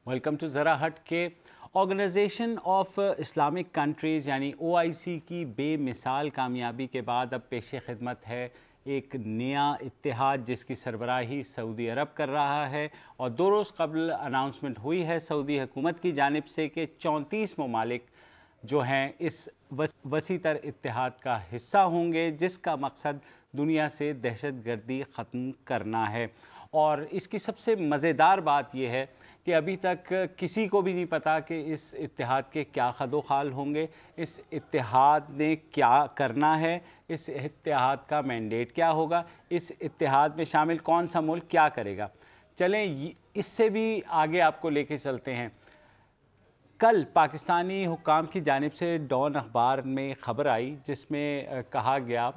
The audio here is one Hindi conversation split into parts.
वेलकम टू ज़रा हट के। ऑर्गेनाइजेशन ऑफ इस्लामिक कंट्रीज़ यानी OIC की बेमिसाल कामयाबी के बाद अब पेश खिदमत है एक नया इत्तेहाद जिसकी सरबराही सऊदी अरब कर रहा है। और 2 रोज़ कबल अनाउंसमेंट हुई है सऊदी हुकूमत की जानिब से कि 34 ममालिक जो हैं इस वसी तर इत्तेहाद का हिस्सा होंगे, जिसका मकसद दुनिया से दहशत गर्दी ख़त्म करना है। और इसकी सबसे मज़ेदार बात यह है कि अभी तक किसी को भी नहीं पता कि इस इत्तेहाद के क्या खदोखाल होंगे, इस इत्तेहाद ने क्या करना है, इस इत्तेहाद का मैंडेट क्या होगा, इस इत्तेहाद में शामिल कौन सा मुल्क क्या करेगा। चलें इससे भी आगे आपको लेके चलते हैं। कल पाकिस्तानी हुक्काम की जानिब से डॉन अखबार में ख़बर आई जिसमें कहा गया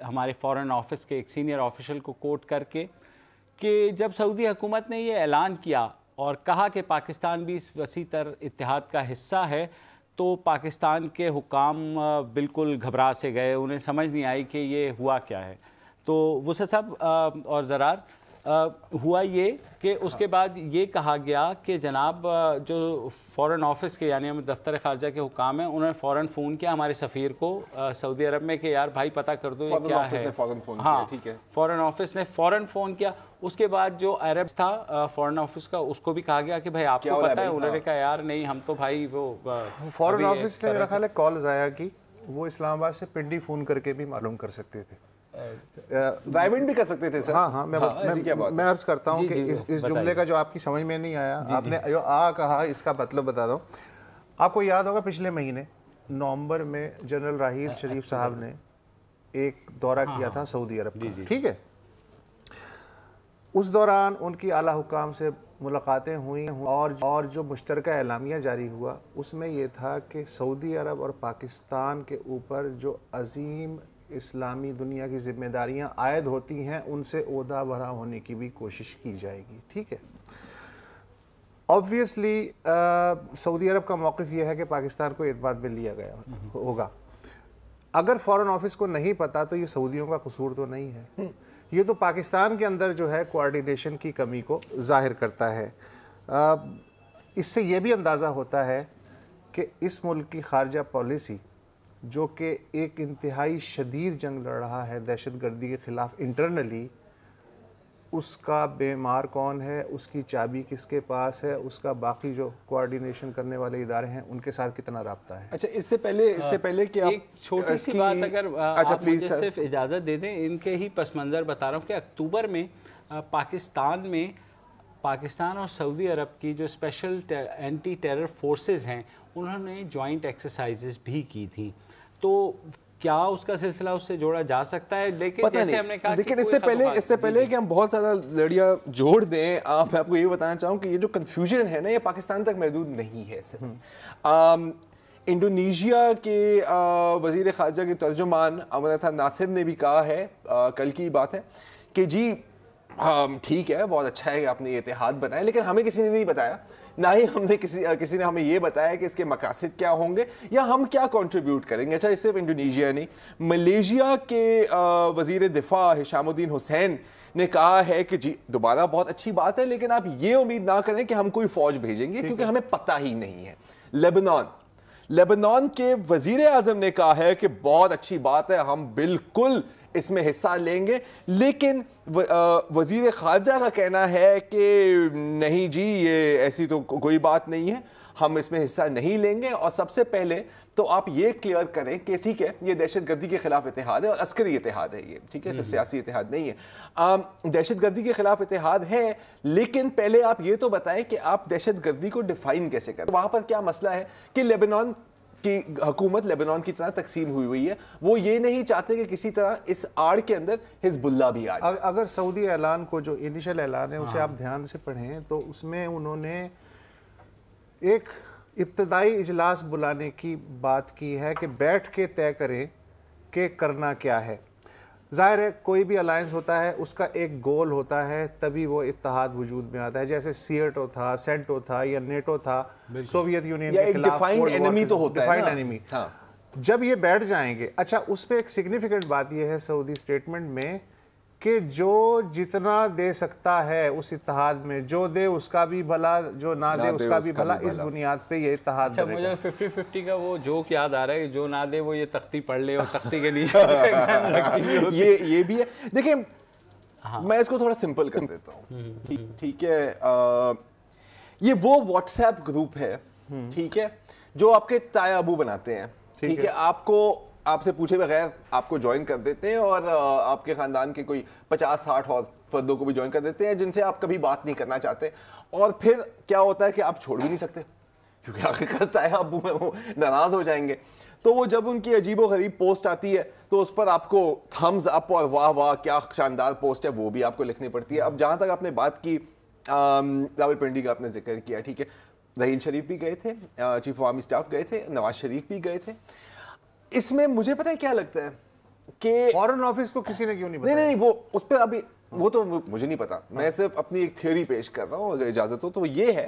हमारे फ़ॉरेन ऑफिस के एक सीनियर ऑफिशियल को कोट करके कि जब सऊदी हुकूमत ने ये ऐलान किया और कहा कि पाकिस्तान भी इस वसी तर इत्तेहाद का हिस्सा है, तो पाकिस्तान के हुक्काम बिल्कुल घबरा से गए, उन्हें समझ नहीं आई कि ये हुआ क्या है। तो वुसअत साहब और ज़रार हुआ ये कि उसके बाद ये कहा गया कि जनाब जो फ़ॉरेन ऑफिस के यानी हम दफ्तर ख़ारजा के हुकाम हैं, उन्होंने फ़ौरन फ़ोन किया हमारे सफ़ीर को सऊदी अरब में कि यार भाई पता कर दो ये क्या है। हाँ, ठीक है, फ़ॉरेन ऑफिस ने फ़ौरन फ़ोन किया। उसके बाद जो अरब था फ़ॉरेन ऑफिस का, उसको भी कहा गया कि भाई आपको पता है। उन्होंने कहा यार नहीं, हम तो भाई वो फ़ॉरेन ऑफिस ने मेरा ख्याल है कॉल ज़ाया की, वो इस्लामाबाद से पिंडी फ़ोन करके भी मालूम कर सकते थे, ड्राइव इन भी कर सकते थे सर। हाँ, मैं अर्ज करता हूँ कि इस जुमले का जो आपकी समझ में नहीं आया, आपने जो कहा इसका मतलब बता दो। आपको याद होगा पिछले महीने नवंबर में जनरल राहील शरीफ साहब ने एक दौरा किया था सऊदी अरब का, ठीक है। उस दौरान उनकी आला हुकाम से मुलाकातें हुई और जो मुश्तरका एलामिया जारी हुआ उसमें यह था कि सऊदी अरब और पाकिस्तान के ऊपर जो अजीम इस्लामी दुनिया की जिम्मेदारियां आयद होती हैं उनसे ओहदा भरा होने की भी कोशिश की जाएगी, ठीक है। ऑब्वियसली सऊदी अरब का मौक़िफ़ यह है कि पाकिस्तान को एतमाद में लिया गया होगा। अगर फ़ॉरेन ऑफिस को नहीं पता तो ये सऊदियों का कसूर तो नहीं है, ये तो पाकिस्तान के अंदर जो है कोऑर्डिनेशन की कमी को ज़ाहिर करता है। इससे ये भी अंदाज़ा होता है कि इस मुल्क की खारजा पॉलिसी जो कि एक इंतहाई शदीद जंग लड़ रहा है दहशत गर्दी के ख़िलाफ़ इंटरनली, उसका बेमार कौन है, उसकी चाबी किसके पास है, उसका बाकी जो कोऑर्डिनेशन करने वाले इदारे हैं उनके साथ कितना राब्ता है। अच्छा, इससे पहले कि आप एक छोटी सी बात अगर आप मुझे सिर्फ इजाज़त दे दें, इनके ही पस मंज़र बता रहा हूँ कि अक्टूबर में पाकिस्तान और सऊदी अरब की जो स्पेशल एंटी टेरर फोर्सेस हैं उन्होंने जॉइंट एक्सरसाइजेस भी की थी। तो क्या उसका सिलसिला उससे जोड़ा जा सकता है? लेकिन जैसे हमने कहा, लेकिन इससे पहले कि हम बहुत ज़्यादा लड़ियाँ जोड़ दें, मैं आपको ये बताना चाहूँ कि ये जो कन्फ्यूजन है ना, ये पाकिस्तान तक महदूद नहीं है सिर्फ। इंडोनेशिया के वज़ीर ख़ारजा के तर्जुमान अमरता नासिर ने भी कहा है, कल की बात है, कि जी ठीक है, बहुत अच्छा है कि आपने ये इत्तेहाद बनाया, लेकिन हमें किसी ने नहीं बताया, ना ही हमने किसी ने हमें ये बताया कि इसके मकासद क्या होंगे या हम क्या कंट्रीब्यूट करेंगे। अच्छा, ये सिर्फ इंडोनेशिया नहीं, मलेशिया के वज़ीर दिफा हिशामुद्दीन हुसैन ने कहा है कि जी दोबारा बहुत अच्छी बात है, लेकिन आप ये उम्मीद ना करें कि हम कोई फ़ौज भेजेंगे क्योंकि हमें पता ही नहीं है। लेबनान के वज़ीर आज़म ने कहा है कि बहुत अच्छी बात है, हम बिल्कुल इसमें हिस्सा लेंगे, लेकिन वज़ीर ख़ारजा का कहना है कि नहीं जी, ये ऐसी तो कोई बात नहीं है, हम इसमें हिस्सा नहीं लेंगे। और सबसे पहले तो आप ये क्लियर करें कि ठीक है, ये दहशत गर्दी के खिलाफ इत्तेहाद है और अस्करी इत्तेहाद है, ये ठीक है, सिर्फ सियासी इत्तेहाद नहीं है। दहशत गर्दी के खिलाफ इत्तेहाद है, लेकिन पहले आप ये तो बताएं कि आप दहशत गर्दी को डिफाइन कैसे करें। वहां पर क्या मसला है कि लेबनान की हुकूमत लेबनान की तरह तकसीम हुई है, वो ये नहीं चाहते कि किसी तरह इस आड़ के अंदर हिजबुल्लाह भी आ जाए। अगर सऊदी ऐलान को, जो इनिशियल ऐलान है उसे आप ध्यान से पढ़ें तो उसमें उन्होंने एक इब्तदाई इजलास बुलाने की बात की है कि बैठ के तय करें कि करना क्या है। ज़ाहिर है कोई भी अलायंस होता है उसका एक गोल होता है, तभी वो इत्तेहाद वजूद में आता है। जैसे सीएटो था, सेंटो था या नेटो था, सोवियत यूनियन के खिलाफ डिफाइंड एनिमी तो होता है, डिफाइंड एनिमी। जब ये बैठ जाएंगे, अच्छा उस पर एक सिग्निफिकेंट बात यह है सऊदी स्टेटमेंट में कि जो जितना दे सकता है उस इत्तेहाद में, जो दे उसका भी भला, जो ना दे उसका भी भला, इस बुनियाद पे ये इत्तेहाद। अच्छा, मुझे 50-50 का वो जोक याद आ रहा है, जो ना दे वो ये तख्ती पढ़ ले और तख्ती के नीचे ये भी है। देखिए, मैं इसको थोड़ा सिंपल कर देता हूँ, ठीक है। ये वो व्हाट्सएप ग्रुप है, ठीक है, जो आपके ताए अबू बनाते हैं, ठीक है, आपसे पूछे बगैर आपको ज्वाइन कर देते हैं और आपके खानदान के कोई 50-60 और फर्दों को भी ज्वाइन कर देते हैं जिनसे आप कभी बात नहीं करना चाहते। और फिर क्या होता है कि आप छोड़ भी नहीं सकते, क्योंकि आखिरकार ताए अबू में वो नाराज हो जाएंगे। तो वो जब उनकी अजीबो गरीब पोस्ट आती है तो उस पर आपको थम्स अप और वाह वाह क्या शानदार पोस्ट है वो भी आपको लिखनी पड़ती है। अब जहां तक आपने बात की रावलपिंडी का आपने जिक्र किया, ठीक है, रहील शरीफ भी गए थे, चीफ ऑफ आर्मी स्टाफ गए थे, नवाज शरीफ भी गए थे। इसमें मुझे पता है क्या लगता है कि फॉरेन ऑफिस को किसी ने क्यों नहीं बताया? नहीं, वो उस पर अभी वो तो मुझे नहीं पता, मैं सिर्फ अपनी एक थ्योरी पेश कर रहा हूँ, अगर इजाजत हो तो। ये है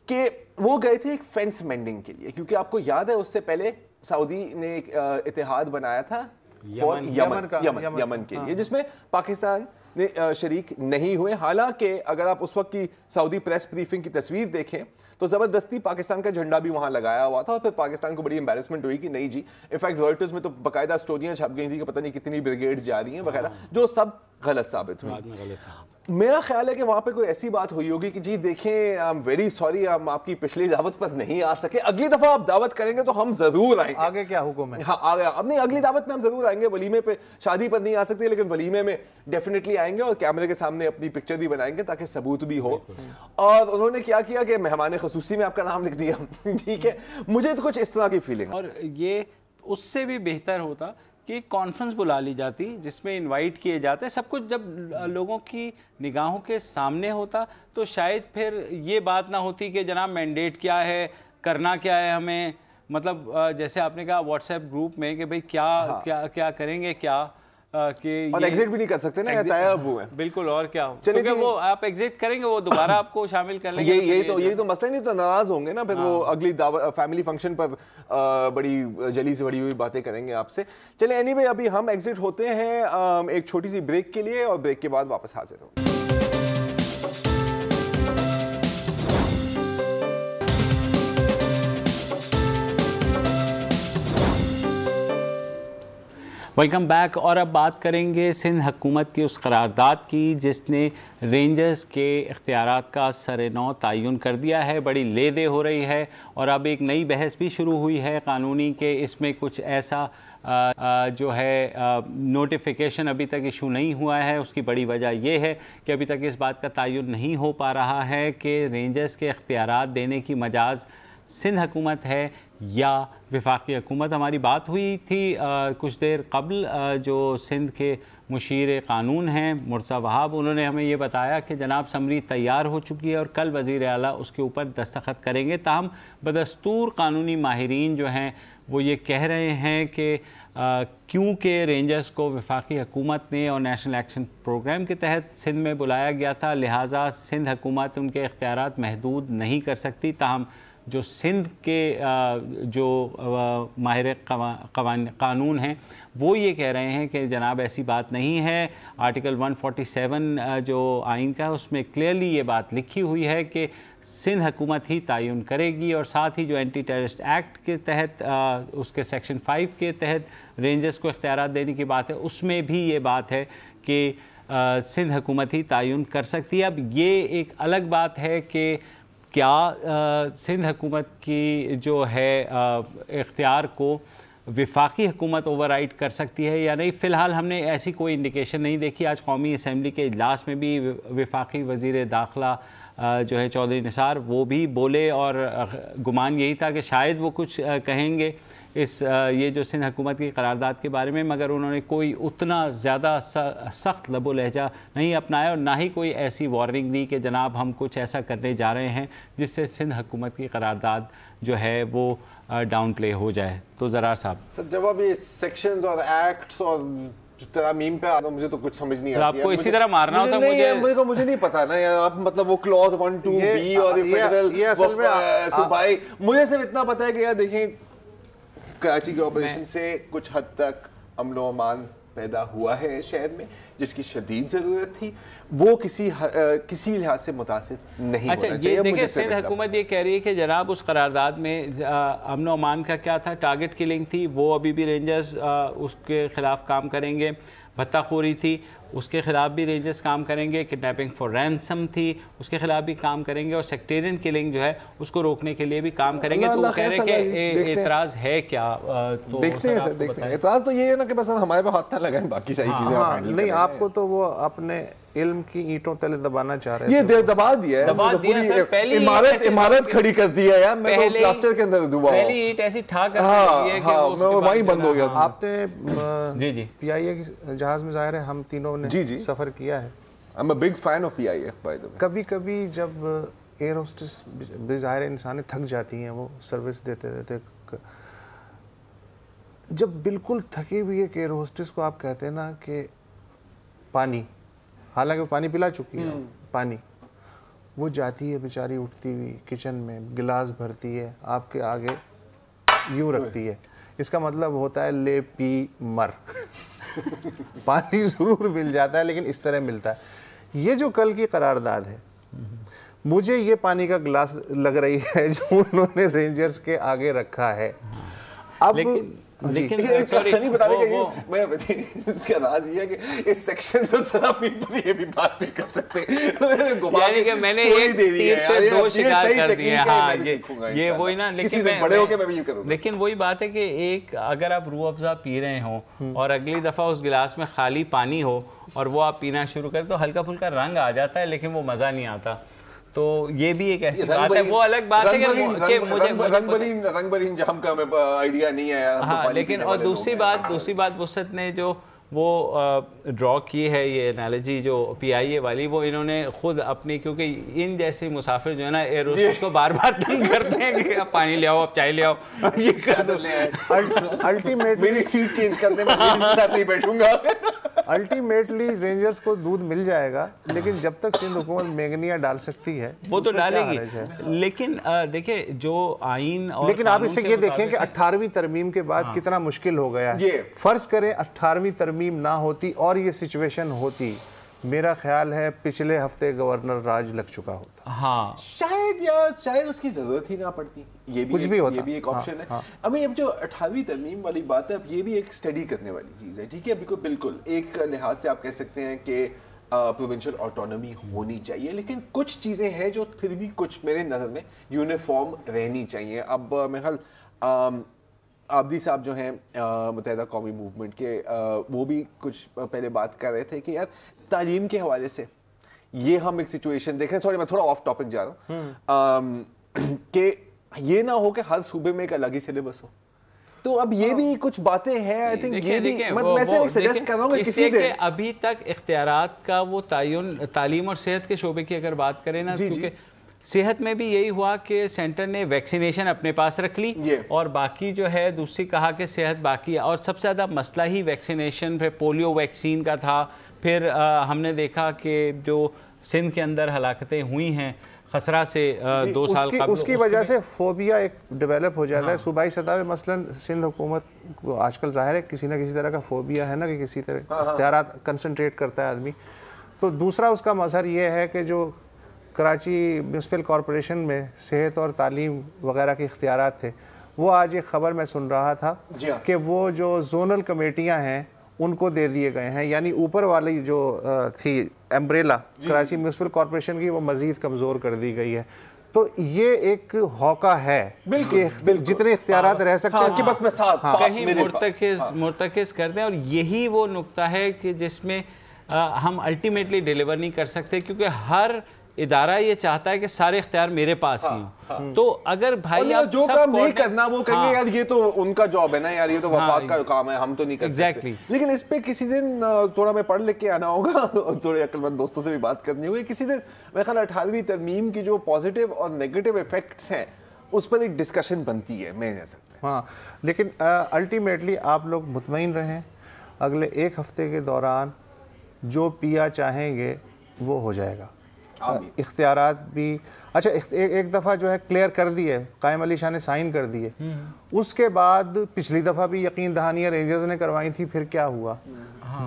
कि वो गए थे एक फेंस मेंडिंग के लिए, क्योंकि आपको याद है उससे पहले सऊदी ने एक इत्तेहाद बनाया था यमन के लिए, जिसमें पाकिस्तान ने शरीक नहीं हुए। हालांकि अगर आप उस वक्त की सऊदी प्रेस ब्रीफिंग की तस्वीर देखें तो जबरदस्ती पाकिस्तान का झंडा भी वहां लगाया हुआ था और फिर पाकिस्तान को बड़ी एम्बैरेसमेंट हुई कि नहीं जी। इनफैक्ट रॉयटर्स में तो बाकायदा स्टोरियां छप गई थी कि पता नहीं कितनी ब्रिगेड्स जा रही हैं वगैरह, जो सब गलत साबित हुई। मेरा ख्याल है कि वहां पे कोई ऐसी बात हुई होगी कि जी देखें, आई एम वेरी सॉरी, हम आपकी पिछली दावत पर नहीं आ सके, अगली दफा आप दावत करेंगे तो हम जरूर आएंगे। आगे क्या हुक्म है? हाँ, आगे अब नहीं, अगली दावत में हम जरूर आएंगे। वलीमे पे, शादी पर नहीं आ सकते लेकिन वलीमे में डेफिनेटली आएंगे और कैमरे के सामने अपनी पिक्चर भी बनाएंगे ताकि सबूत भी हो। और उन्होंने क्या किया कि मेहमान खुसूसी में आपका नाम लिख दिया, ठीक है। मुझे तो कुछ इस तरह की फीलिंग, और ये उससे भी बेहतर होता कि कॉन्फ्रेंस बुला ली जाती जिसमें इनवाइट किए जाते, सब कुछ जब लोगों की निगाहों के सामने होता तो शायद फिर ये बात ना होती कि जनाब मैंडेट क्या है, करना क्या है हमें, मतलब जैसे आपने कहा व्हाट्सएप ग्रुप में कि भाई क्या करेंगे, क्या कि और एग्जिट भी नहीं कर सकते ना, ताए अबू हैं। बिल्कुल, और क्या चलिए वो आप एग्जिट करेंगे वो दोबारा आपको शामिल कर लेंगे। यही तो मसला, नहीं तो नाराज होंगे ना फिर। वो अगली फैमिली फंक्शन पर बड़ी जली से बड़ी हुई बातें करेंगे आपसे। चलिए एनीवे, अभी हम एग्जिट होते हैं एक छोटी सी ब्रेक के लिए और ब्रेक के बाद वापस हाजिर होंगे। Welcome back. और अब बात करेंगे सिंध हुकूमत की उस करारदाद की जिसने रेंजर्स के इख्तियारात का सर-ए-नौ तयन कर दिया है। बड़ी ले-दे हो रही है और अब एक नई बहस भी शुरू हुई है कानूनी के, इसमें कुछ ऐसा जो है नोटिफिकेशन अभी तक इशू नहीं हुआ है। उसकी बड़ी वजह यह है कि अभी तक इस बात का तयन नहीं हो पा रहा है कि रेंजर्स के इख्तियारात देने की मजाज सिंध हुकूमत है या वफाकी हुकूमत। हमारी बात हुई थी कुछ देर कबल जो सिंध के मुशीर कानून हैं मुर्तज़ा वहाब, उन्होंने हमें ये बताया कि जनाब समरी तैयार हो चुकी है और कल वज़ीर आला उसके ऊपर दस्तखत करेंगे। ताहम बदस्तूर कानूनी माहिरीन जो हैं वो ये कह रहे हैं कि क्योंकि रेंजर्स को वफाकी हुकूमत ने और नेशनल एक्शन प्रोग्राम के तहत सिंध में बुलाया गया था, लिहाजा सिंध हुकूमत उनके इख्तियारात महदूद नहीं कर सकती। ताहम जो सिंध के जो माहिर कानून हैं वो ये कह रहे हैं कि जनाब ऐसी बात नहीं है। आर्टिकल 147 जो आइन का है उसमें क्लियरली ये बात लिखी हुई है कि सिंध हुकूमत ही तयन करेगी और साथ ही जो एंटी टेररिस्ट एक्ट के तहत उसके सेक्शन 5 के तहत रेंजर्स को इख्तियारात देने की बात है, उसमें भी ये बात है कि सिंध हुकूमत ही तयन कर सकती है। अब ये एक अलग बात है कि क्या सिंध हुकूमत की जो है इख्तियार को वफाकी हुकूमत ओवरराइड कर सकती है या नहीं, फ़िलहाल हमने ऐसी कोई इंडिकेशन नहीं देखी। आज कौमी असम्बली के इजलास में भी वफाकी वज़ीर दाखिला जो है चौधरी निसार वो भी बोले और गुमान यही था कि शायद वो कुछ कहेंगे इस ये जो सिंध हुकूमत की करारदाद के बारे में, मगर उन्होंने कोई उतना ज़्यादा सख्त लबो लहजा नहीं अपनाया और ना ही कोई ऐसी वार्निंग दी कि जनाब हम कुछ ऐसा करने जा रहे हैं जिससे सिंध हुकूमत की करारदाद जो है वो डाउन प्ले हो जाए। तो ज़रार साहब सर, जब अब ये सेक्शंस और एक्ट्स और तरामीम पे आता मुझे तो कुछ समझ नहीं आती। आपको इसी तरह मारना होता मुझे नहीं पता ना यार, आप मतलब वो क्लॉज 1, 2, बी और फेडरल सूबाई, मुझे सिर्फ इतना पता है कि यार देखें कराची के ऑपरेशन से कुछ हद तक अमन व अमान पैदा हुआ है शहर में, जिसकी शदीद ज़रूरत थी, वो किसी भी लिहाज से मुतासिर नहीं अच्छा, होना चाहिए। ये देखिए सिंध हुकूमत ये कह रही है कि जनाब उस करारदाद में अमन और अमान का क्या था, टारगेट किलिंग थी, वो अभी भी रेंजर्स उसके ख़िलाफ़ काम करेंगे, भत्ताखोरी थी उसके ख़िलाफ़ भी रेंजर्स काम करेंगे, किडनैपिंग फॉर रैंसम थी उसके ख़िलाफ़ भी काम करेंगे, और सेक्टेरियन किलिंग जो है उसको रोकने के लिए भी काम करेंगे। तो वो कह रहे हैं कि एतराज़ है क्या, तो देखते हैं सर, देखते हैं। एतराज़ तो ये है ना कि बस हमारे पे हाथ ना लगाएं, बाकी सारी चीज़ें नहीं, आपको तो वो अपने इल्म की ईंटों तले दबाना चाह रहे हैं। ये दबा दिया है, इमारत खड़ी कर दी है यार, मैं प्लास्टर के अंदर डूबा हूं, पहली ईंट ऐसी ठा कर दी है कि वो वहीं बंद हो गया था। आपने जी पीआईए की जहाज में, जाहिर है हम तीनों ने सफर किया है। I am a big fan of PIA by the way. कभी-कभी जब एयर होस्टेस बेज़ाहिर इंसान थक जाती हैं, वो सर्विस देते देते, जब बिल्कुल थकी हुई एक एयर होस्टेस को आप कहते हैं ना कि पानी, हालांकि वो पानी पिला चुकी है, पानी, वो जाती है बेचारी उठती हुई किचन में, गिलास भरती है, आपके आगे यूँ रखती है, इसका मतलब होता है ले पी मर। पानी ज़रूर मिल जाता है लेकिन इस तरह मिलता है। ये जो कल की करारदाद है, मुझे ये पानी का गिलास लग रही है जो उन्होंने रेंजर्स के आगे रखा है। अब लेकिन कहानी बता दें, मैं इसका राज ये है कि इस सेक्शन से तरामी पर ये भी बात नहीं कर सकते। यानी कि मैंने एक तीर से दो शिकार कर दिए। हाँ, ये वही ना, लेकिन वही बात है कि एक अगर आप रूह अफ़ज़ा पी रहे हो और अगली दफ़ा उस गिलास में खाली पानी हो और वो आप पीना शुरू करें तो हल्का फुल्का रंग आ जाता है, लेकिन वो मज़ा नहीं आता। तो ये भी एक ऐसी बात है, वो अलग बात है कि मुझे रंग-बदीन जहां का मैं आइडिया नहीं है। हाँ, लेकिन और दूसरी बात वसत ने जो वो ड्रॉ की है, ये एनालॉजी जो पीआईए वाली, वो इन्होंने खुद अपनी, क्योंकि इन जैसे मुसाफिर जो है ना एयर होस्टेस को बार बार तंग करते हैं कि अब पानी ले आओ, अब चाय ले आओ, अब ये कर दो। अल्टीमेट मेरी सीट चेंज करने में साथ नहीं बैठूंगा। अल्टीमेटली रेंजर्स को दूध मिल जाएगा, लेकिन जब तक सिंध हुकूमत मैंगनिया डाल सकती है वो तो डालेगी। लेकिन देखिए जो आइन और, लेकिन आप इससे ये देखें कि 18वीं तरमीम के बाद कितना मुश्किल हो गया है। फर्ज करें 18वीं तरमीम ना होती और ये सिचुएशन होती, मेरा ख्याल है पिछले हफ्ते गवर्नर राज लग चुका होता। हाँ, शायद उसकी जरूरत ही ना पड़ती। ये भी कुछ भी होता, ये भी एक ऑप्शन है। अभी अब जो 18वीं तरमीम वाली बात है, अब ये भी एक स्टडी करने वाली चीज़ है, ठीक है। बिल्कुल एक लिहाज से आप कह सकते हैं कि प्रोविंशियल ऑटोनॉमी होनी चाहिए, लेकिन कुछ चीज़ें हैं जो फिर भी कुछ मेरे नज़र में यूनिफॉर्म रहनी चाहिए। अब मेरे ख्याल आबदी साहब जो हैं मुत्तहिदा कौमी मूवमेंट के, वो भी कुछ पहले बात कर रहे थे कि यार तालीम के हवाले से ये हम एक सिचुएशन देख रहे हैं, सॉरी मैं थोड़ा ऑफ टॉपिक जा रहा हूँ, कि ये ना हो कि हर सूबे में एक अलग ही सिलेबस हो। तो अब ये भी कुछ बातें हैं, आई थिंक ये भी मैं सिर्फ सजेस्ट कर रहा हूँ कि किसी ने अभी तक इख्तियारात का वो तालीम और सेहत के शोबे की अगर बात करें ना, क्योंकि सेहत में भी यही हुआ कि सेंटर ने वैक्सीनेशन अपने पास रख ली और बाकी जो है दूसरी कहा कि सेहत बाकी है, और सबसे ज़्यादा मसला ही वैक्सीनेशन पे पोलियो वैक्सीन का था। फिर हमने देखा कि जो सिंध के अंदर हलाकतें हुई हैं खसरा से 2 साल कबल, उसकी वजह से फोबिया एक डेवलप हो जाता है सूबाई सतह पे। मसलन सिंध हुकूमत को आजकल जाहिर है किसी ना किसी तरह का फोबिया है ना, कि किसी तरह इख्तियारात कंसंट्रेट करता है आदमी। तो दूसरा उसका मसर ये है कि जो कराची म्यूनसिपल कॉरपोरेशन में सेहत और तालीम वगैरह के इख्तियारात थे, वो आज एक ख़बर मैं सुन रहा था कि वो जो जोनल कमेटियां हैं उनको दे दिए गए हैं, यानी ऊपर वाली जो थी एम्ब्रेला कराची म्यूनसिपल कॉरपोरेशन की, वो मज़ीद कमज़ोर कर दी गई है। तो ये एक हौका है बिल्कुल जितने इख्तियारात रह सकते हैं कि बस मैं साथ कहीं मुर्तकिज़ कर दें, और यही वो नुक्ता है कि जिसमें हम अल्टीमेटली डिलीवर नहीं कर सकते, क्योंकि हर इदारा ये चाहता है कि सारे इख्तियार मेरे पास ही हों। तो अगर भाई आप जो काम नहीं करना वो कहेंगे यार ये तो उनका जॉब है ना यार, ये तो वफाक का काम है, हम तो नहीं कर सकते। लेकिन इस पे किसी दिन थोड़ा मैं पढ़ लिख के आना होगा और थोड़े अक्लमंद दोस्तों से भी बात करनी होगी किसी दिन। मेरे ख्याल 18वीं तरमीम की जो पॉजिटिव और नेगेटिव इफेक्ट्स हैं उस पर एक डिस्कशन बनती है, मैं कह सकते हैं। हाँ, लेकिन अल्टीमेटली आप लोग मुतमईन रहें, अगले एक हफ्ते के दौरान जो पिया चाहेंगे वो हो जाएगा। इख्तियारात भी अच्छा एक दफ़ा जो है क्लियर कर दिए, कायम अली शाह ने साइन कर दिए, उसके बाद पिछली दफ़ा भी यकीन दहानियाँ रेंजर्स ने करवाई थी, फिर क्या हुआ?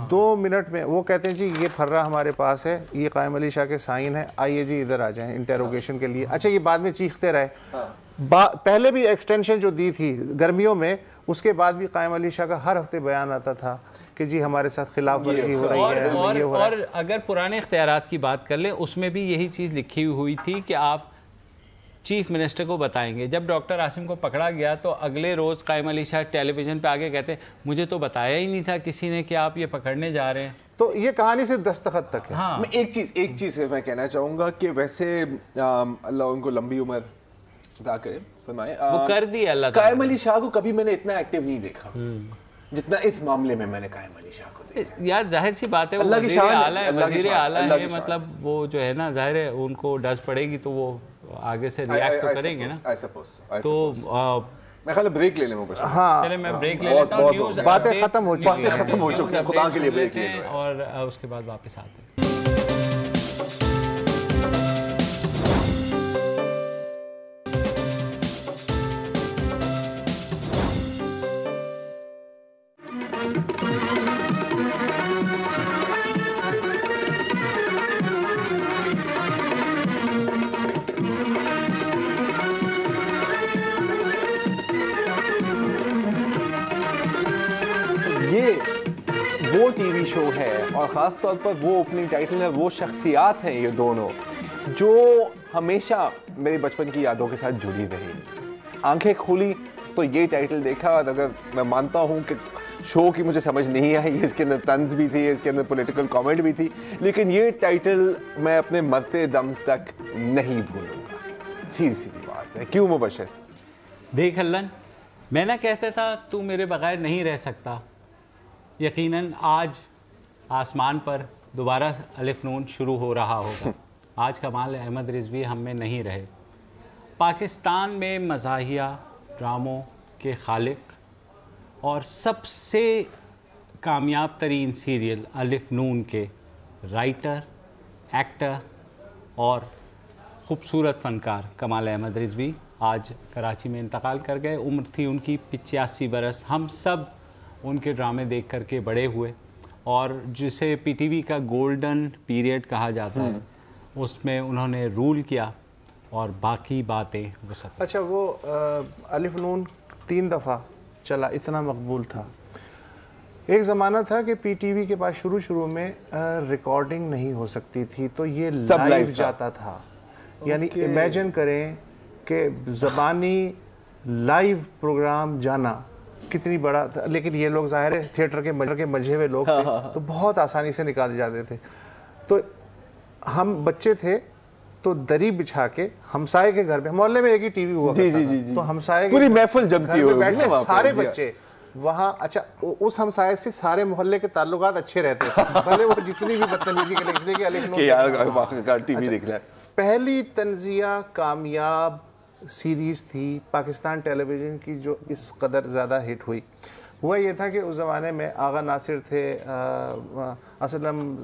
2 मिनट में वो कहते हैं जी ये फर्रा हमारे पास है, ये कायम अली शाह के साइन है, आइए जी इधर आ जाएं इंटेरोगेशन के लिए। अच्छा ये बाद में चीखते रहे, पहले भी एक्सटेंशन जो दी थी गर्मियों में, उसके बाद भी कायम अली शाह का हर हफ्ते बयान आता था कि जी हमारे साथ खिलाफ वर्जी हो रही है, ये हो रहा है। और अगर पुराने इख्तियारात की बात कर लें, उसमें भी यही चीज़ लिखी हुई थी कि आप चीफ मिनिस्टर को बताएंगे। जब डॉक्टर आसिम को पकड़ा गया तो अगले रोज़ कायम अली शाह टेलीविज़न पे आके कहते मुझे तो बताया ही नहीं था किसी ने कि आप ये पकड़ने जा रहे हैं। तो ये कहानी से दस्तखत तक है। हाँ। मैं एक चीज़ मैं कहना चाहूँगा कि वैसे अल्लाह उनको लंबी उम्र अता करे, फरमाए, वो कर दी अल्लाह। कायम अली शाह को कभी मैंने इतना एक्टिव नहीं देखा जितना इस मामले में मैंने कायम अली शाह को देखा। यार जाहिर सी बात है, वो वज़ीर आला है, मतलब वो जो है ना, जाहिर है उनको डस पड़ेगी तो वो आगे से रिएक्ट तो करेंगे ना। तो मैं ख्याल ब्रेक ले लें वो। हाँ चले मैं ब्रेक ले लेता हूँ, न्यूज़ बातें खत्म हो चुकी हैं, खुदा के लिए ब्रेक ले लें और उसके बाद वापस आते हैं। वो टीवी शो है और ख़ास तौर पर वो ओपनिंग टाइटल है, वो शख्सियात हैं ये दोनों जो हमेशा मेरे बचपन की यादों के साथ जुड़ी रही। आंखें खोली तो ये टाइटल देखा, और अगर मैं मानता हूँ कि शो की मुझे समझ नहीं आई, इसके अंदर तंज भी थी, इसके अंदर पॉलिटिकल कमेंट भी थी, लेकिन ये टाइटल मैं अपने मरते दम तक नहीं भूलूंगा। सीधी सीधी बात है। क्यों मुबशर? देख अल्लन, मैं ना कहता था तू मेरे बगैर नहीं रह सकता, यकीनन आज आसमान पर दोबारा अलिफ नून शुरू हो रहा होगा। आज कमाल अहमद रिजवी हम में नहीं रहे। पाकिस्तान में मज़ाहिया ड्रामों के खालिक और सबसे कामयाब तरीन सीरियल अलिफ नून के राइटर, एक्टर और ख़ूबसूरत फ़नकार कमाल अहमद रिजवी आज कराची में इंतकाल कर गए। उम्र थी उनकी 85 बरस। हम सब उनके ड्रामे देख कर के बड़े हुए, और जिसे पीटीवी का गोल्डन पीरियड कहा जाता है उसमें उन्होंने रूल किया, और बाकी बातें वो सब। अच्छा, वो अलिफ नून 3 दफ़ा चला, इतना मकबूल था। एक ज़माना था कि पीटीवी के पास शुरू में रिकॉर्डिंग नहीं हो सकती थी, तो ये लाइव जाता था। यानी इमेजिन करें कि ज़बानी लाइव प्रोग्राम जाना कितनी बड़ा था। लेकिन ये लोग ज़ाहिर है थिएटर के मंझे हुए लोग थे, तो बहुत आसानी से निकाले जाते थे। तो हम बच्चे थे तो दरी बिछा के हमसाये के घर में, मोहल्ले में एक ही टीवी हुआ करता था, तो हमसाये पूरी महफिल जमती होगी, सारे बच्चे वहाँ। अच्छा, उस हमसाये से सारे मोहल्ले के ताल्लुकात अच्छे रहते थे, भले वो जितनी भी बदतमीजी के लिए, इसलिए कि पहली तंजिया कामयाब सीरीज़ थी पाकिस्तान टेलीविज़न की जो इस कदर ज़्यादा हिट हुई। हुआ ये था कि उस ज़माने में आगा नासिर थे, असलम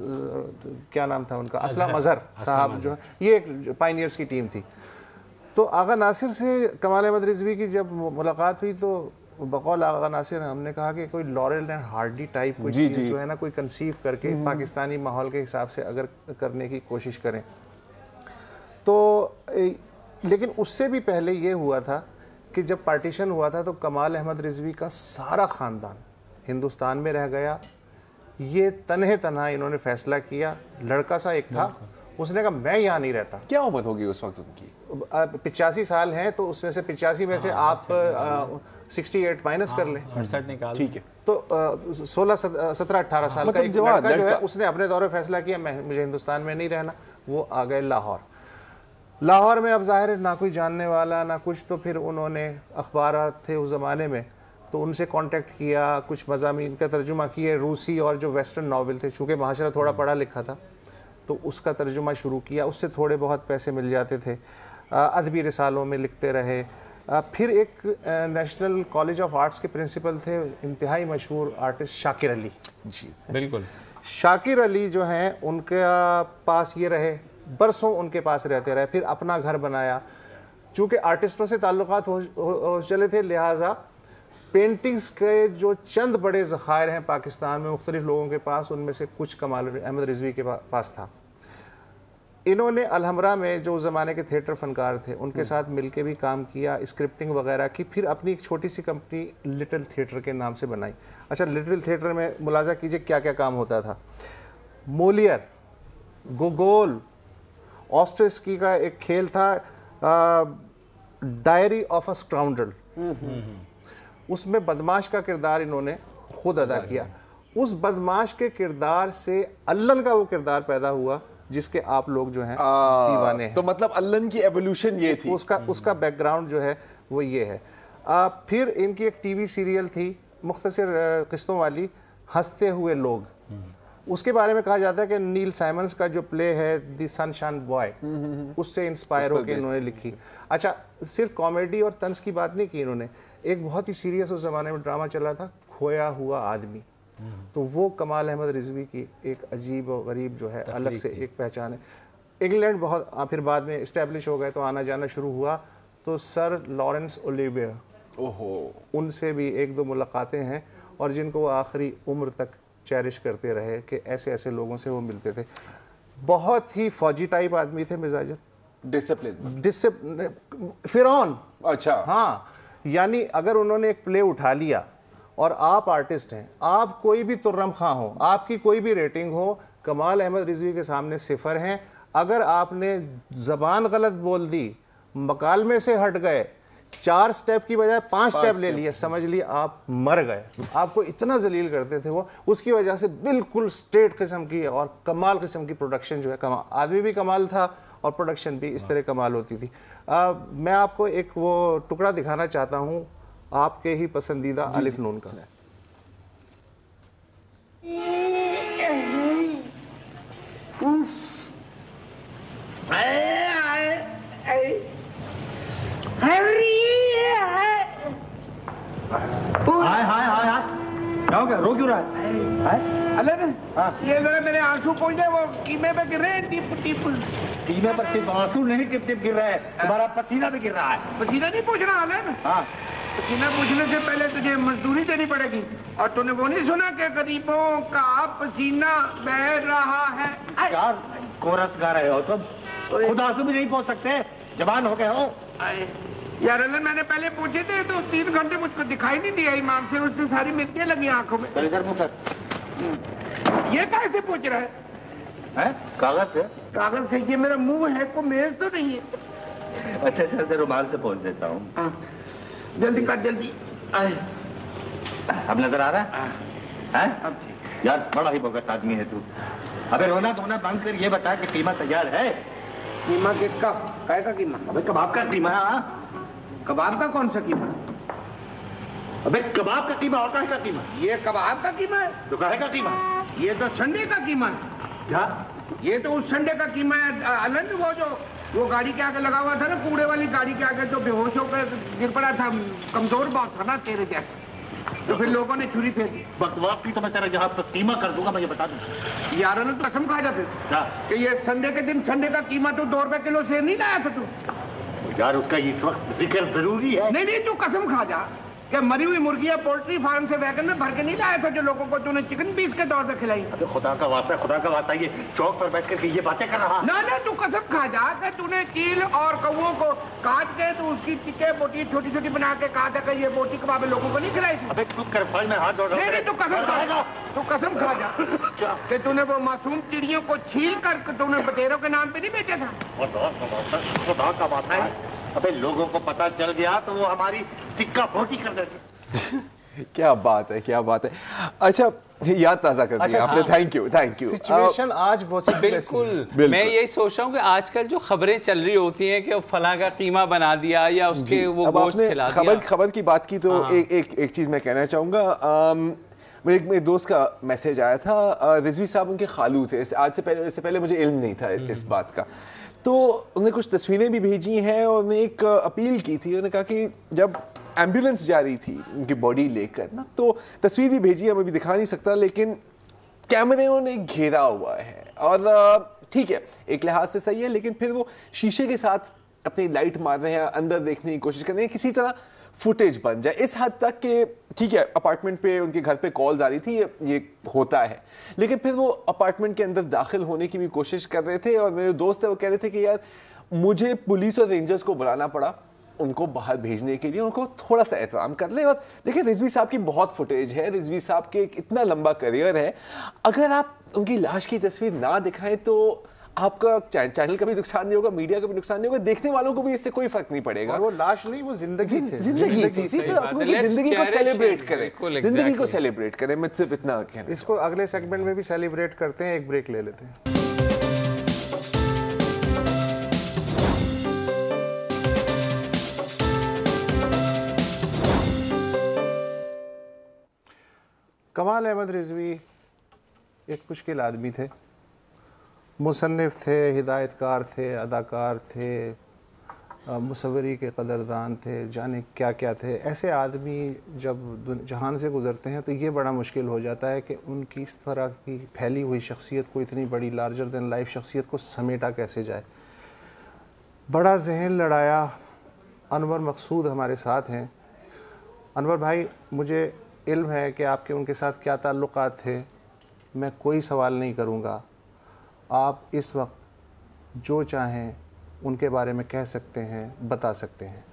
क्या नाम था उनका, असलम अजहर साहब, जो ये एक पायनियर्स की टीम थी। तो आगा नासिर से कमाल अहमद रिजवी की जब मुलाकात हुई तो बकौल आगा नासिर हमने कहा कि कोई लॉरेल एंड हार्डी टाइप कोई चीज़ जो है ना, कोई कंसीव करके पाकिस्तानी माहौल के हिसाब से अगर करने की कोशिश करें तो। लेकिन उससे भी पहले ये हुआ था कि जब पार्टीशन हुआ था तो कमाल अहमद रिजवी का सारा ख़ानदान हिंदुस्तान में रह गया। ये तन्हे तन्हा इन्होंने फ़ैसला किया। लड़का सा एक था, उसने कहा मैं यहाँ नहीं रहता। क्या उम्र होगी उस वक्त उनकी? 85 साल हैं, तो उसमें से 85 में से आप 68 माइनस कर लें, 68 निकाल, ठीक है, तो 16 17 18 साल का एक लड़का जो है उसने अपने तौर पर फैसला किया मुझे हिंदुस्तान में नहीं रहना। वो आ गए लाहौर में। अब ज़ाहिर है ना कोई जानने वाला ना कुछ, तो फिर उन्होंने अखबारात थे उस ज़माने में, तो उनसे कांटेक्ट किया, कुछ मज़ामीन का तर्जुमा किए, रूसी और जो वेस्टर्न नावल थे, चूँकि माशाल्लाह थोड़ा पढ़ा लिखा था तो उसका तर्जुमा शुरू किया। उससे थोड़े बहुत पैसे मिल जाते थे। अदबी रिसालों में लिखते रहे। फिर एक नेशनल कॉलेज ऑफ आर्ट्स के प्रिंसिपल थे इंतहाई मशहूर आर्टिस्ट शाकिर अली जी। बिल्कुल, शाकिर अली जो हैं उनके पास ये रहे, बरसों उनके पास रहते रहे। फिर अपना घर बनाया। चूँकि आर्टिस्टों से ताल्लुकात हो चले थे, लिहाजा पेंटिंग्स के जो चंद बड़े ज़खायर हैं पाकिस्तान में मुख्तलिफ लोगों के पास, उनमें से कुछ कमाल अहमद रिजवी के पास था। इन्होंने अलहमरा में जो ज़माने के थिएटर फनकार थे उनके साथ मिलके भी काम किया, स्क्रिप्टिंग वगैरह की, फिर अपनी एक छोटी सी कंपनी लिटिल थिएटर के नाम से बनाई। अच्छा, लिटिल थिएटर में मुलाजा कीजिए क्या क्या काम होता था। मोलियर, गोगोल, ऑस्ट्रेस्की का एक खेल था डायरी ऑफ अ स्काउंड्रल, उसमें बदमाश का किरदार इन्होंने खुद अदा किया। उस बदमाश के किरदार से अल्लन का वो किरदार पैदा हुआ जिसके आप लोग जो हैं दीवाने हैं। तो मतलब अल्लन की एवोल्यूशन ये थी, उसका बैकग्राउंड जो है वो ये है। फिर इनकी एक टीवी सीरियल थी मुख्तसर किस्तों वाली, हंसते हुए लोग। उसके बारे में कहा जाता है कि नील साइमंस का जो प्ले है द सनशाइन बॉय, उससे इंस्पायर होकर इन्होंने लिखी। अच्छा, सिर्फ कॉमेडी और तंज की बात नहीं की इन्होंने, एक बहुत ही सीरियस उस जमाने में ड्रामा चला था खोया हुआ आदमी, तो वो कमाल अहमद रिजवी की एक अजीब और गरीब जो है अलग से एक पहचान है। इंग्लैंड बहुत फिर बाद में इस्टेब्लिश हो गए तो आना जाना शुरू हुआ, तो सर लॉरेंस ओलिवियर, ओहो, उनसे भी एक दो मुलाकातें हैं और जिनको वो आखिरी उम्र तक चेरिश करते रहे कि ऐसे ऐसे लोगों से वो मिलते थे। बहुत ही फौजी टाइप आदमी थे मिजाजन, डिसिप्लिन फिरौन। अच्छा, हाँ, यानी अगर उन्होंने एक प्ले उठा लिया और आप आर्टिस्ट हैं, आप कोई भी तुर्रम खां हो, आपकी कोई भी रेटिंग हो, कमाल अहमद रिजवी के सामने सिफर हैं। अगर आपने ज़बान गलत बोल दी, मकालमे से हट गए, 4 स्टेप की बजाय 5 स्टेप ले लिए, समझ लिए आप मर गए। आपको इतना जलील करते थे वो, उसकी वजह से बिल्कुल स्ट्रेट किस्म की और कमाल किस्म की प्रोडक्शन जो है, कमाल आदमी भी कमाल था और प्रोडक्शन भी इस तरह कमाल होती थी। मैं आपको एक वो टुकड़ा दिखाना चाहता हूँ आपके ही पसंदीदा अलिफ नून का। हाय हाय हाय हाय, क्या हो गया, रो क्यों रहा है? अल्लाह ने ये जरा मेरे आंसू पहुंचे, वो कीमे पे गिर रहे हैं, टिप टिप। कीमे पर सिर्फ आंसू नहीं टिप टिप गिर रहा है, तुम्हारा पसीना भी गिर रहा है। पसीना नहीं पूछ रहा अल्लाह ने? हाँ, पसीना पूछने से पहले तुझे मजदूरी देनी पड़ेगी। और तूने वो नहीं सुना कि गरीबों का पसीना बह रहा है? यार कोरस गा रहे हो तुम, खुद आंसू भी नहीं पहुंच सकते, जवान हो गए हो। यार अल्लाह, मैंने पहले पूछे थे तो 3 घंटे मुझको दिखाई नहीं दिया इमाम से, उससे सारी मिट्टियां लगी आंखों में। इधर मुंह कर। ये कैसे पूछ रहा है? कागज से? कागज से? ये मेरा मुंह है, को मेज तो नहीं है। अच्छा अच्छा, रुमाल से पहुंच देता हूँ। जल्दी कर, जल्दी। अब नजर आ रहा है? अब ठीक। यार बड़ा ही बोगस आदमी है तू। अबे रोना धोना बंद कर, ये बता कि कीमा तैयार है? कीमा किसका? काय का कीमा? अबे कबाब का कीमा। कबाब का कौन सा कीमा? अबे कबाब का कीमा और काहे का कीमा? ये कबाब का कीमा है। तो काहे का कीमा? ये तो संडे का कीमा है। क्या? ये तो उस संडे का कीमा है अलन, वो गाड़ी के आगे लगा हुआ था ना, कूड़े वाली गाड़ी के आगे, जो बेहोश होकर गिर पड़ा था, कमजोर बहुत था ना तेरे जैसा, तो फिर लोगों ने छुरी फेंक दी। बकवास की तो मैं तेरा यहाँ पर कीमा कर दूंगा, मैं ये बता दूं। यार अलन, तो कसम खा जा फिर क्या कि ये संडे के दिन संडे का कीमा तो 2 रुपए किलो से नहीं लाया था तू? यार उसका इस वक्त जिक्र जरूरी है। नहीं नहीं, तू कसम खा जा कि मरी हुई मुर्गियां पोल्ट्री फार्म से वैगन में भर के नहीं लाया था जो लोगों को तूने चिकन पीस के तौर पे खिलाई? अबे खुदा का वास्ता ये चौक पर बैठ करके ये बातें कर रहा। ना ना, तू कसम खा जा कि तूने चील और कौओं को काट के तो उसकी टिके बोटी छोटी छोटी बना के कहा था कि ये बोटी कबाब लोगों को नहीं खिलाई थी? अबे चुप कर, फल में हाथ जोड़ रहा हूं। नहीं, तू कसम खा जा, तू कसम खा जा कि तूने वो मासूम चिड़ियों को छील कर तूने बटेरों के नाम पे नहीं बेचा था? खुदा का वास्ता है। अबे लोगों को पता चल गया तो वो हमारी टिक्का फोटी कर देते। क्या बात है, क्या बात है। अच्छा, याद ताज़ा कर दिया आपने, thank you thank you. Situation आज वो बिल्कुल मैं यही सोच रहा हूँ कि आजकल जो खबरें चल रही होती हैं कि फलां का कीमा बना दिया या उसके वो गोश्त खिला दिया। खबर की बात की तो एक चीज़ मैं कहना चाहूँगा। मेरे दोस्त का मैसेज आया था, रिजवी साहब उनके खालू थे, इससे पहले मुझे इल्म नहीं था इस बात का। तो उन्होंने कुछ तस्वीरें भी भेजी हैं और उन्होंने एक अपील की थी। उन्होंने कहा कि जब एम्बुलेंस जा रही थी उनकी बॉडी लेकर ना, तो तस्वीर भी भेजी है, मैं भी दिखा नहीं सकता, लेकिन कैमरे ने घेरा हुआ है। और ठीक है, एक लिहाज से सही है, लेकिन फिर वो शीशे के साथ अपनी लाइट मार रहे हैं, अंदर देखने की कोशिश कर रहे हैं, किसी तरह फुटेज बन जाए इस हद तक कि ठीक है अपार्टमेंट पे उनके घर पे कॉल्स आ रही थी, ये होता है, लेकिन फिर वो अपार्टमेंट के अंदर दाखिल होने की भी कोशिश कर रहे थे और मेरे दोस्त है वो कह रहे थे कि यार मुझे पुलिस और रेंजर्स को बुलाना पड़ा उनको बाहर भेजने के लिए, उनको थोड़ा सा एहतराम कर ले। और देखिए रिजवी साहब की बहुत फुटेज है, रिजवी साहब के इतना लंबा करियर है, अगर आप उनकी लाश की तस्वीर ना दिखाएं तो आपका चैनल का भी नुकसान नहीं होगा, मीडिया का भी नुकसान नहीं होगा, देखने वालों को भी इससे कोई फर्क नहीं पड़ेगा। और वो लाश नहीं, वो जिंदगी थी, जिंदगी थी, तो आप उनकी जिंदगी को सेलिब्रेट करें, जिंदगी को सेलिब्रेट करें। मैं सिर्फ इतना कहना, इसको अगले सेगमेंट में भी सेलिब्रेट करते हैं, एक ब्रेक ले लेते हैं। कमाल अहमद रिजवी एक मुश्किल आदमी थे, मुसन्निफ थे, हिदायतकार थे, अदाकार थे, मुसव्वरी के कदरदान थे, जाने क्या क्या थे। ऐसे आदमी जब जहान से गुज़रते हैं तो ये बड़ा मुश्किल हो जाता है कि उनकी इस तरह की फैली हुई शख्सियत को, इतनी बड़ी लार्जर दैन लाइफ शख्सियत को समेटा कैसे जाए। बड़ा जहन लड़ाया। अनवर मकसूद हमारे साथ हैं। अनवर भाई, मुझे इल्म है कि आपके उनके साथ क्या ताल्लुक़ात थे, मैं कोई सवाल नहीं करूँगा, आप इस वक्त जो चाहें उनके बारे में कह सकते हैं, बता सकते हैं।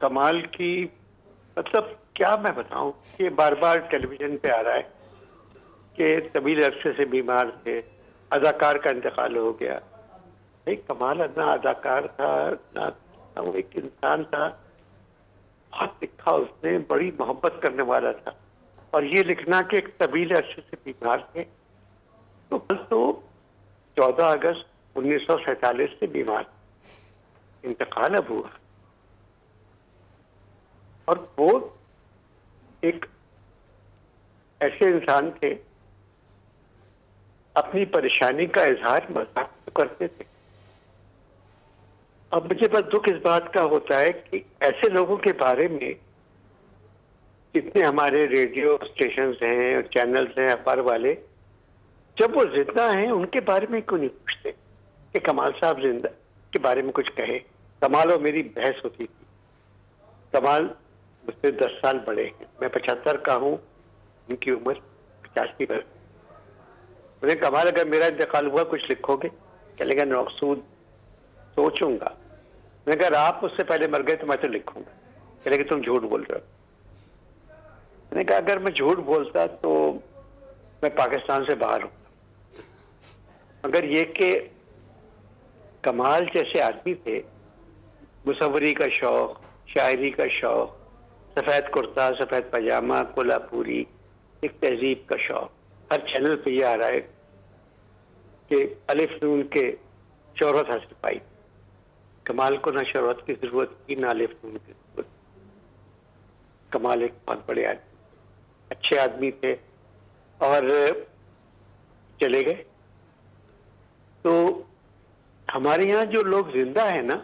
कमाल की मतलब क्या मैं बताऊं, ये बार बार टेलीविज़न पे आ रहा है कि तवील अरसे से बीमार थे, अदाकार का इंतकाल हो गया। भाई कमाल ना अदाकार था ना वो एक इंसान था, बहुत लिखा उसने, बड़ी मोहब्बत करने वाला था। और ये लिखना कि एक तवील अरसे से बीमार थे, तो कल तो 14 अगस्त 1947 से बीमार, इंतकाल अब हुआ। और वो एक ऐसे इंसान थे, अपनी परेशानी का इजहार मजाक तो करते थे। अब मुझे बस दुख इस बात का होता है कि ऐसे लोगों के बारे में जितने हमारे रेडियो स्टेशंस हैं और चैनल्स हैं, अखबार वाले, जब वो जिंदा हैं उनके बारे में क्यों नहीं पूछते कि कमाल साहब जिंदा के बारे में कुछ कहे। कमाल और मेरी बहस होती थी। कमाल मुझसे 10 साल बड़े हैं, मैं 75 का हूँ, उनकी उम्र 85 पर। मुझे कमाल अगर मेरा इंतकाल हुआ कुछ लिखोगे? चलेगा मकसूद, सोचूंगा। मैं अगर आप मुझसे पहले मर गए तो मैं तो लिखूंगा। चलेगा तुम झूठ बोल रहे हो। मैंने कहा अगर मैं झूठ बोलता तो मैं पाकिस्तान से बाहर हूँ। मगर ये कि कमाल जैसे आदमी थे, मुसव्वरी का शौक, शायरी का शौक, सफ़ेद कुर्ता, सफ़ेद पजामा, कोल्हापुरी, एक तहजीब का शौक। हर चैनल पे ये आ रहा है कि अलिफ नून के शोहरत हासिल पाई। कमाल को ना शोहरत की ज़रूरत थी ना अलिफ नून की ज़रूरत। कमाल एक बहुत बड़े आदमी, अच्छे आदमी थे और चले गए। तो हमारे यहाँ जो लोग जिंदा है ना,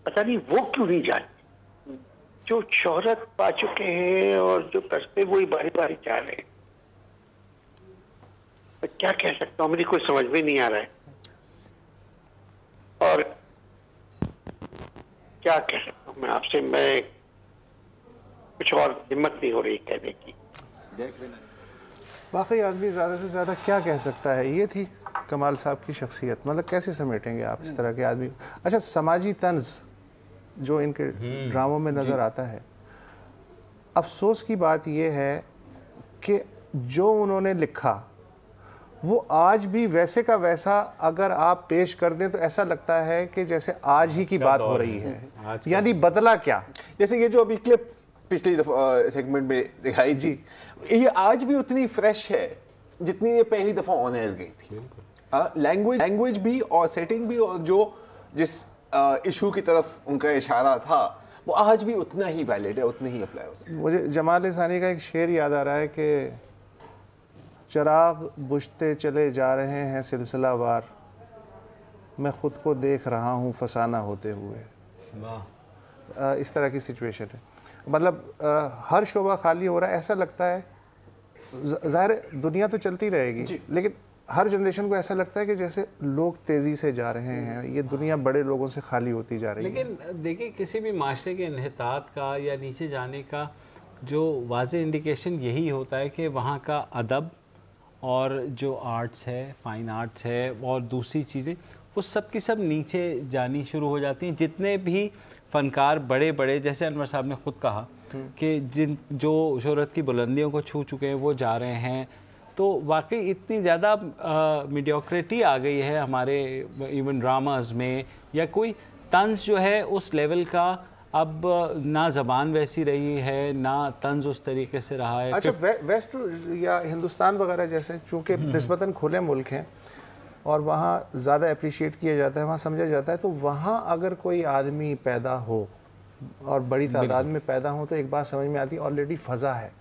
पता नहीं वो क्यों नहीं जाते। जो शोहरत पा चुके हैं और जो करते वही बारी बारी जा रहे हैं। मैं क्या कह सकता हूँ, मुझे कोई समझ में नहीं आ रहा है। और क्या कह सकता हूँ मैं आपसे, मैं कुछ और हिम्मत नहीं हो रही कहने की। बाकी आदमी ज़्यादा से ज़्यादा क्या कह सकता है। ये थी कमाल साहब की शख्सियत। मतलब कैसे समेटेंगे आप इस तरह के आदमी। अच्छा, समाजी तंज जो इनके ड्रामों में नज़र आता है, अफसोस की बात यह है कि जो उन्होंने लिखा वो आज भी वैसे का वैसा अगर आप पेश कर दें तो ऐसा लगता है कि जैसे आज ही की बात हो रही है। यानी बदला क्या, जैसे ये जो अभी क्लिप पिछली सेगमेंट में दिखाई जी, ये आज भी उतनी फ्रेश है जितनी ये पहली दफा ऑन एयर गई थी। लैंग्वेज भी और सेटिंग भी और जो जिस इशू की तरफ उनका इशारा था वो आज भी उतना ही वैलिड है, उतना ही अप्लाई होता है। मुझे जमाल सानी का एक शेर याद आ रहा है कि चिराग बुझते चले जा रहे हैं सिलसिलावार, मैं ख़ुद को देख रहा हूँ फसाना होते हुए। इस तरह की सिचुएशन है। मतलब हर शोबा खाली हो रहा है, ऐसा लगता है। ज़ाहिर दुनिया तो चलती रहेगी लेकिन हर जनरेशन को ऐसा लगता है कि जैसे लोग तेज़ी से जा रहे हैं, ये दुनिया बड़े लोगों से खाली होती जा रही है। लेकिन देखिए, किसी भी माशरे के इन्हितात का या नीचे जाने का जो वाज़ेह इंडिकेशन यही होता है कि वहाँ का अदब और जो आर्ट्स है, फाइन आर्ट्स है और दूसरी चीज़ें, वो सब की सब नीचे जानी शुरू हो जाती हैं। जितने भी फ़नकार बड़े बड़े, जैसे अनवर साहब ने ख़ुद कहा कि जो शोहरत की बुलंदियों को छू चुके हैं वो जा रहे हैं, तो वाकई इतनी ज़्यादा मीडियोक्रिटी आ गई है हमारे इवन ड्रामाज में, या कोई तंज जो है उस लेवल का अब ना ज़बान वैसी रही है, ना तंज उस तरीके से रहा है। अच्छा, वेस्ट या हिंदुस्तान वगैरह जैसे चूँकि निस्बतन खुले मुल्क हैं और वहाँ ज़्यादा अप्रिशिएट किया जाता है, वहाँ समझा जाता है, तो वहाँ अगर कोई आदमी पैदा हो और बड़ी तादाद में पैदा हो तो एक बात समझ में आती है, ऑलरेडी फ़ज़ा है।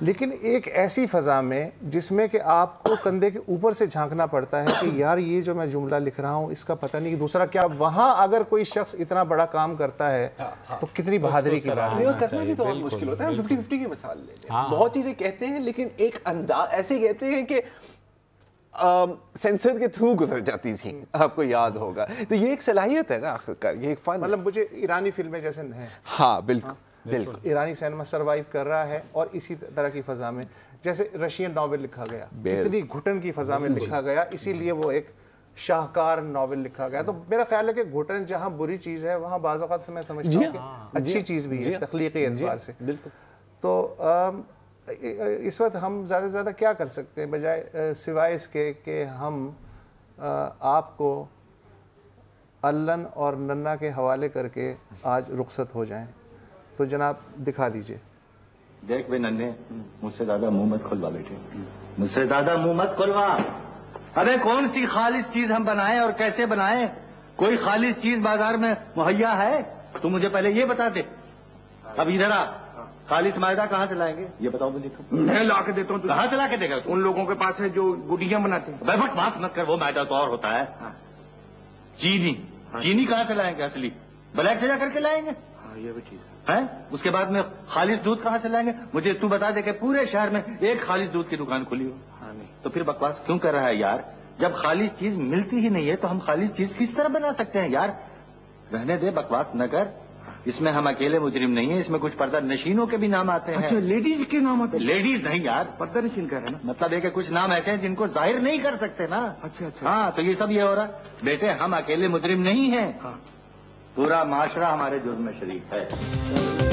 लेकिन एक ऐसी फ़ज़ा में जिसमें कि आपको कंधे के ऊपर से झांकना पड़ता है कि यार ये जो मैं जुमला लिख रहा हूँ इसका पता नहीं कि दूसरा क्या, वहाँ अगर कोई शख्स इतना बड़ा काम करता है तो कितनी बहादुरी की बात है। करना भी तो बहुत मुश्किल होता है। 50-50 की मिसाल ले लें, बहुत चीज़ें कहते हैं लेकिन एक अंदाज ऐसे कहते हैं कि सेंसर के थ्रू गुजर जाती थी, आपको याद होगा। तो ये एक सलाहियत है ना आखिरकार, ये एक फन। मतलब मुझे ईरानी फिल्में जैसे हैं, हाँ बिल्कुल बिल्कुल, ईरानी सिनेमा सरवाइव कर रहा है और इसी तरह की फ़ज़ा में, जैसे रशियन नावल लिखा गया, इतनी घुटन की फ़ज़ा में लिखा गया, इसीलिए वो एक शाहकार नावल लिखा गया। तो मेरा ख्याल है कि घुटन जहाँ बुरी चीज़ है वहाँ बाज़ औक़ात से मैं समझता हूँ कि अच्छी चीज़ भी है तख्लीक़ी एतबार से। बिल्कुल। तो इस वक्त हम ज़्यादा से ज़्यादा क्या कर सकते हैं बजाय सिवाय इसके कि हम आपको अल्लन और नन्ना के हवाले करके आज रुखसत हो जाएं। तो जनाब दिखा दीजिए। देख बे नन्हे, मुझसे ज्यादा मुंह मत खुलवा बेटे, मुझसे ज्यादा मुंह मत खुलवा। अबे कौन सी खालिस चीज हम बनाएं और कैसे बनाएं? कोई खालिस चीज बाजार में मुहैया है? तू मुझे पहले ये बता दे। अब इधर आ, खालिस मैदा कहाँ से लाएंगे ये बताओ मुझे। मैं ला के देता हूँ। कहाँ से ला के देगा? उन लोगों के पास है जो गुडियां बनाते हैं। बकवास मत कर, वो मैदा तो और होता है। चीनी, चीनी कहाँ से लाएंगे असली? ब्लैक से जा करके लाएंगे। ये भी ठीक है। उसके बाद में खालिस दूध कहाँ से लाएंगे? मुझे तू बता दे कि पूरे शहर में एक खालिस दूध की दुकान खुली हो। हाँ नहीं। तो फिर बकवास क्यों कर रहा है यार? जब खालिस चीज मिलती ही नहीं है तो हम खालिस चीज किस तरह बना सकते हैं यार? रहने दे, बकवास न कर। इसमें हम अकेले मुजरिम नहीं है, इसमें कुछ पर्दा नशीनों के भी नाम आते हैं। अच्छा, लेडीज के नाम आते हैं? लेडीज नहीं यार, पर्दा नशीन का है ना, मतलब है कि कुछ नाम ऐसे हैं जिनको जाहिर नहीं कर सकते ना। अच्छा अच्छा। हाँ, तो ये सब ये हो रहा बेटे, हम अकेले मुजरिम नहीं है। हाँ। पूरा माशरा हमारे जुर्म में शरीक है।